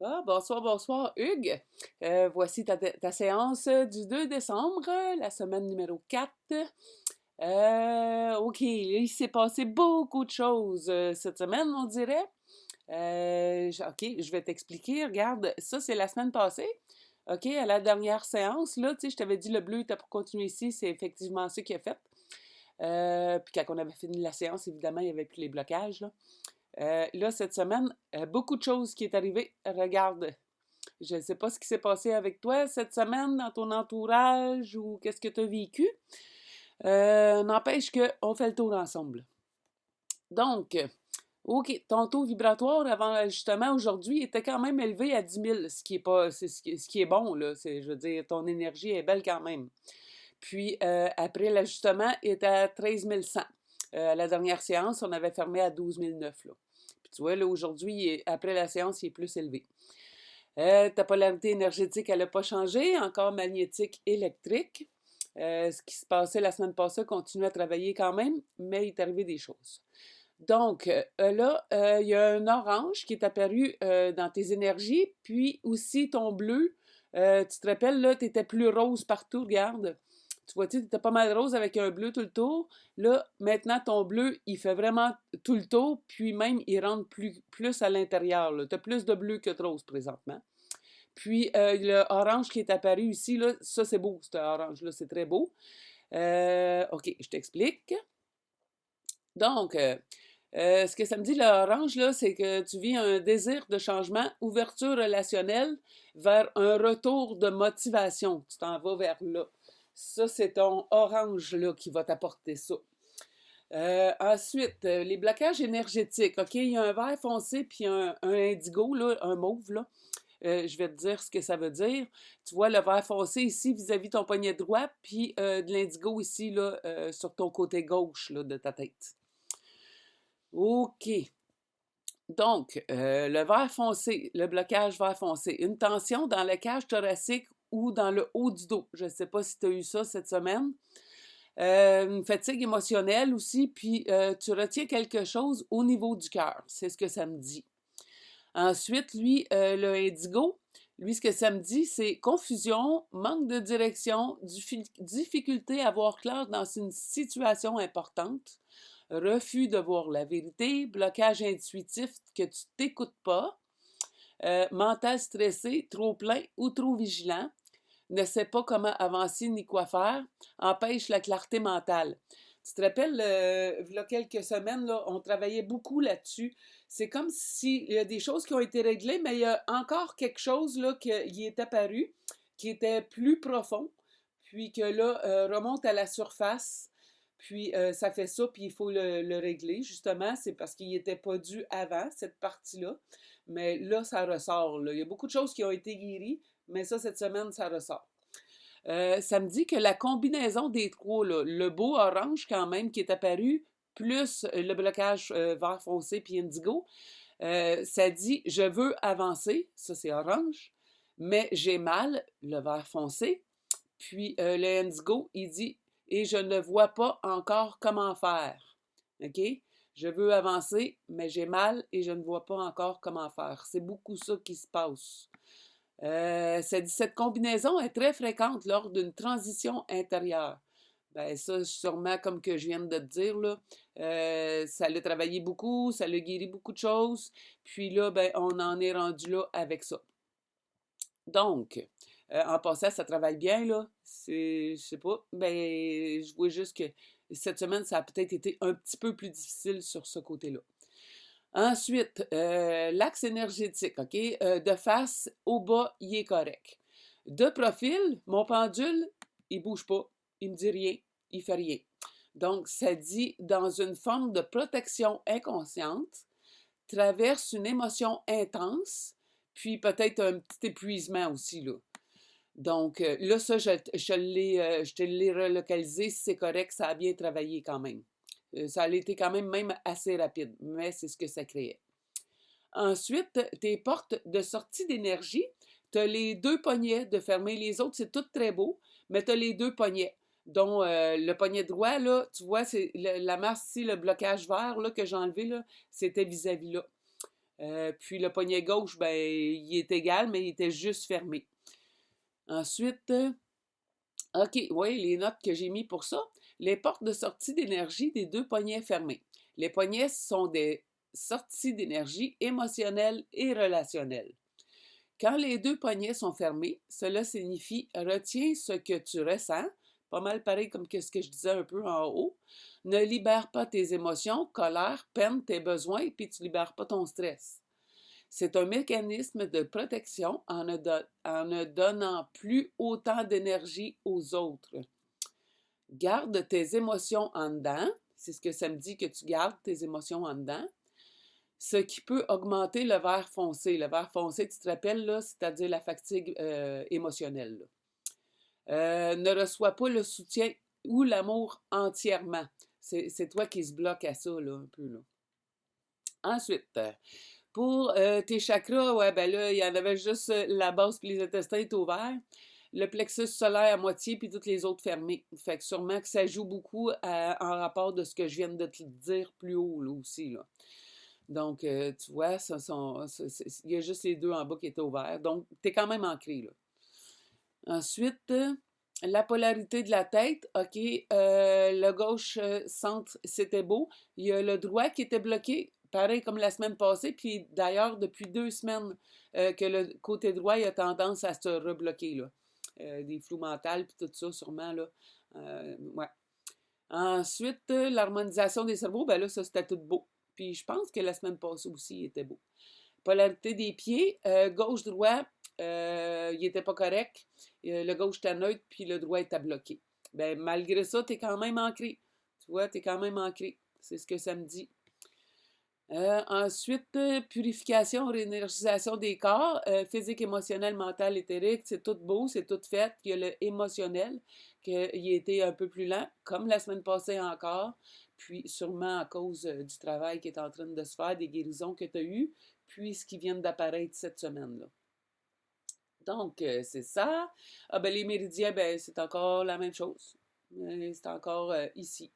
Ah, bonsoir, bonsoir, Hugues. Voici ta séance du 2 décembre, la semaine numéro 4. OK, il s'est passé beaucoup de choses cette semaine, on dirait. OK, je vais t'expliquer. Regarde, ça, c'est la semaine passée. OK, à la dernière séance, là, tu sais, je t'avais dit le bleu était pour continuer ici, c'est effectivement ça qu'il a fait. Puis quand on avait fini la séance, évidemment, il n'y avait plus les blocages, là. Là, cette semaine, beaucoup de choses qui est arrivé. Regarde, je ne sais pas ce qui s'est passé avec toi cette semaine dans ton entourage ou qu'est-ce que tu as vécu. N'empêche qu'on fait le tour ensemble. Donc, OK, ton taux vibratoire avant justement aujourd'hui était quand même élevé à 10 000, ce qui est pas, c'est ce qui est bon, là. Je veux dire, ton énergie est belle quand même. Puis, après l'ajustement, il était à 13 100. À la dernière séance, on avait fermé à 12 009, là. Puis tu vois, là, aujourd'hui, après la séance, il est plus élevé. Ta polarité énergétique, elle n'a pas changé, encore magnétique, électrique. Ce qui se passait la semaine passée continue à travailler quand même, mais il est arrivé des choses. Donc, là, il y a un orange qui est apparu dans tes énergies, puis aussi ton bleu. Tu te rappelles, là, tu étais plus rose partout, regarde. Tu vois, tu étais pas mal rose avec un bleu tout le tour. Là, maintenant, ton bleu, il fait vraiment tout le tour, puis même, il rentre plus à l'intérieur. Tu as plus de bleu que de rose présentement. Puis, le orange qui est apparu ici, là, ça, c'est beau, ce orange-là, c'est très beau. OK, je t'explique. Donc, ce que ça me dit, l'orange, là, c'est que tu vis un désir de changement, ouverture relationnelle vers un retour de motivation. Tu t'en vas vers là. Ça, c'est ton orange, là, qui va t'apporter ça. Ensuite, les blocages énergétiques. OK, il y a un vert foncé puis un indigo, là, un mauve, là. Je vais te dire ce que ça veut dire. Tu vois le vert foncé ici vis-à-vis ton poignet droit, puis de l'indigo ici, là, sur ton côté gauche là, de ta tête. OK. Donc, le vert foncé, le blocage vert foncé, une tension dans la cage thoracique ou dans le haut du dos. Je ne sais pas si tu as eu ça cette semaine. Une fatigue émotionnelle aussi, puis tu retiens quelque chose au niveau du cœur. C'est ce que ça me dit. Ensuite, lui, le indigo, lui, ce que ça me dit, c'est confusion, manque de direction, difficulté à voir clair dans une situation importante, refus de voir la vérité, blocage intuitif que tu t'écoutes pas, mental stressé, trop plein ou trop vigilant, ne sait pas comment avancer ni quoi faire, empêche la clarté mentale. Tu te rappelles, il y a quelques semaines, là, on travaillait beaucoup là-dessus. C'est comme s'il y a des choses qui ont été réglées, mais il y a encore quelque chose là, qui est apparu, qui était plus profond, puis que là, remonte à la surface. Puis ça fait ça, puis il faut le régler, justement. C'est parce qu'il n'était pas dû avant, cette partie-là. Mais là, ça ressort. Là. Il y a beaucoup de choses qui ont été guéries, mais ça, cette semaine, ça ressort. Ça me dit que la combinaison des trois, là, le beau orange quand même qui est apparu, plus le blocage vert foncé puis indigo, ça dit je veux avancer, ça c'est orange, mais j'ai mal, le vert foncé. Puis le indigo, il dit et je ne vois pas encore comment faire. OK? Je veux avancer, mais j'ai mal et je ne vois pas encore comment faire. C'est beaucoup ça qui se passe. Cette combinaison est très fréquente lors d'une transition intérieure. Ben ça, sûrement, comme que je viens de te dire, là, ça l'a travaillé beaucoup, ça l'a guéri beaucoup de choses, puis là, ben, on en est rendu là avec ça. Donc, en passant, ça travaille bien, là. Je sais pas, ben, je vois juste que cette semaine, ça a peut-être été un petit peu plus difficile sur ce côté-là. Ensuite, l'axe énergétique, OK? De face, au bas, il est correct. De profil, mon pendule, il bouge pas, il me dit rien, il fait rien. Donc, ça dit dans une forme de protection inconsciente, traverse une émotion intense, puis peut-être un petit épuisement aussi, là. Donc, là, ça, je te l'ai relocalisé. Si c'est correct, ça a bien travaillé quand même. Ça a été quand même assez rapide, mais c'est ce que ça créait. Ensuite, tes portes de sortie d'énergie, tu as les deux poignets de fermer. Les autres, c'est tout très beau, mais tu as les deux poignets, dont le poignet droit, là, tu vois, c'est la masse ici, le blocage vert là, que j'ai enlevé, là, c'était vis-à-vis là. Puis le poignet gauche, ben, il est égal, mais il était juste fermé. Ensuite, OK, oui, les notes que j'ai mis pour ça. Les portes de sortie d'énergie des deux poignets fermés. Les poignets sont des sorties d'énergie émotionnelles et relationnelles. Quand les deux poignets sont fermés, cela signifie retiens ce que tu ressens, pas mal pareil comme ce que je disais un peu en haut. Ne libère pas tes émotions, colère, peine, tes besoins, puis tu ne libères pas ton stress. C'est un mécanisme de protection en ne donnant plus autant d'énergie aux autres. Garde tes émotions en dedans. C'est ce que ça me dit, que tu gardes tes émotions en dedans. Ce qui peut augmenter le vert foncé. Le vert foncé, tu te rappelles, là, c'est-à-dire la fatigue émotionnelle. Ne reçois pas le soutien ou l'amour entièrement. C'est toi qui se bloque à ça, là, un peu. Là. Ensuite, pour tes chakras, ouais, ben là, il y en avait juste la base puis les intestins étaient ouverts. Le plexus solaire à moitié puis toutes les autres fermés. Fait que sûrement que ça joue beaucoup en rapport de ce que je viens de te dire plus haut, là, aussi, là. Donc, tu vois, il y a juste les deux en bas qui étaient ouverts. Donc, tu es quand même ancré, là. Ensuite, la polarité de la tête. OK, le gauche centre, c'était beau. Il y a le droit qui était bloqué, pareil comme la semaine passée. Puis d'ailleurs, depuis 2 semaines, que le côté droit, il a tendance à se rebloquer, là. Des flous mentales, puis tout ça, sûrement, là. Ouais. Ensuite, l'harmonisation des cerveaux, ben là, ça, c'était tout beau. Puis je pense que la semaine passée aussi, il était beau. Polarité des pieds, gauche-droit, il n'était pas correct. Le gauche était neutre, puis le droit était bloqué. Ben, malgré ça, tu es quand même ancré. Tu vois, tu es quand même ancré. C'est ce que ça me dit. Ensuite, purification, réénergisation des corps, physique, émotionnel, mental, éthérique, c'est tout beau, c'est tout fait. Il y a le émotionnel, qui a été un peu plus lent, comme la semaine passée encore, puis sûrement à cause du travail qui est en train de se faire, des guérisons que tu as eues, puis ce qui vient d'apparaître cette semaine-là. Donc, c'est ça. Ah ben les méridiens, ben c'est encore la même chose. C'est encore ici.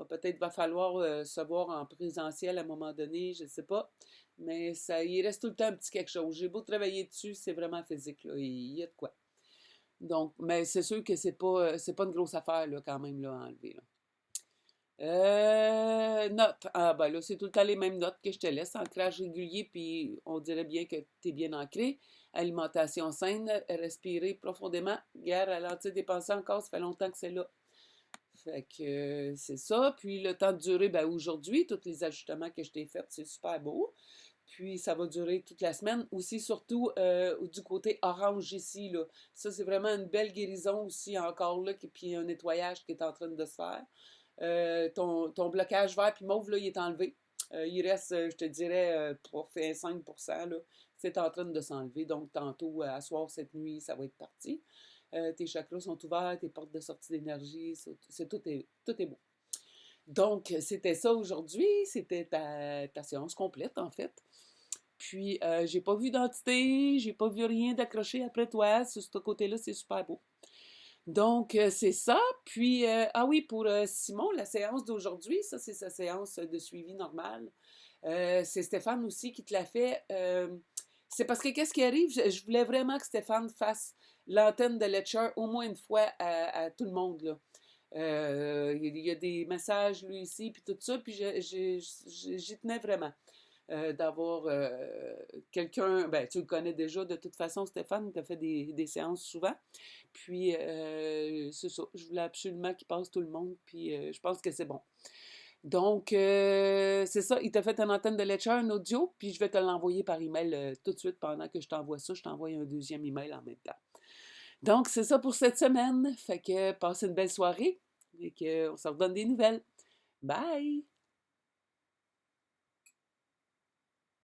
Peut-être va falloir se voir en présentiel à un moment donné, je ne sais pas. Mais ça, il reste tout le temps un petit quelque chose. J'ai beau travailler dessus, c'est vraiment physique, là. Il y a de quoi. Donc, mais c'est sûr que c'est pas une grosse affaire, là, quand même, là, à enlever, là. Notes. Ah, ben là, c'est tout le temps les mêmes notes que je te laisse. Ancrage régulier, puis on dirait bien que tu es bien ancré. Alimentation saine, respirer profondément. Guerre, ralentir des pensées encore, ça fait longtemps que c'est là. Fait que c'est ça. Puis le temps de durer, ben aujourd'hui, tous les ajustements que je t'ai faits, c'est super beau. Puis ça va durer toute la semaine. Aussi, surtout du côté orange ici, là. Ça, c'est vraiment une belle guérison aussi encore là. Puis un nettoyage qui est en train de se faire. Ton blocage vert puis mauve, là, il est enlevé. Il reste, je te dirais, 5%, là. C'est en train de s'enlever. Donc, tantôt, à soir, cette nuit, ça va être parti. Tes chakras sont ouverts, tes portes de sortie d'énergie, tout est beau. Donc, c'était ça aujourd'hui. C'était ta séance complète, en fait. Puis, j'ai pas vu d'entité, j'ai pas vu rien d'accroché après toi. Sur ce côté-là, c'est super beau. Donc, c'est ça. Puis, ah oui, pour Simon, la séance d'aujourd'hui, ça, c'est sa séance de suivi normale. C'est Stéphane aussi qui te l'a fait. C'est parce que qu'est-ce qui arrive? Je voulais vraiment que Stéphane fasse l'antenne de Letcher au moins une fois à tout le monde, là. Il y a des messages, lui, ici, puis tout ça, puis j'y tenais vraiment. D'avoir quelqu'un, ben tu le connais déjà de toute façon, Stéphane, tu as fait des séances souvent. Puis, c'est ça, je voulais absolument qu'il passe tout le monde, puis je pense que c'est bon. Donc, c'est ça, il t'a fait une antenne de Letcher, un audio, puis je vais te l'envoyer par email tout de suite pendant que je t'envoie ça. Je t'envoie un deuxième email en même temps. Donc, c'est ça pour cette semaine. Fait que passe une belle soirée et qu'on se redonne des nouvelles. Bye!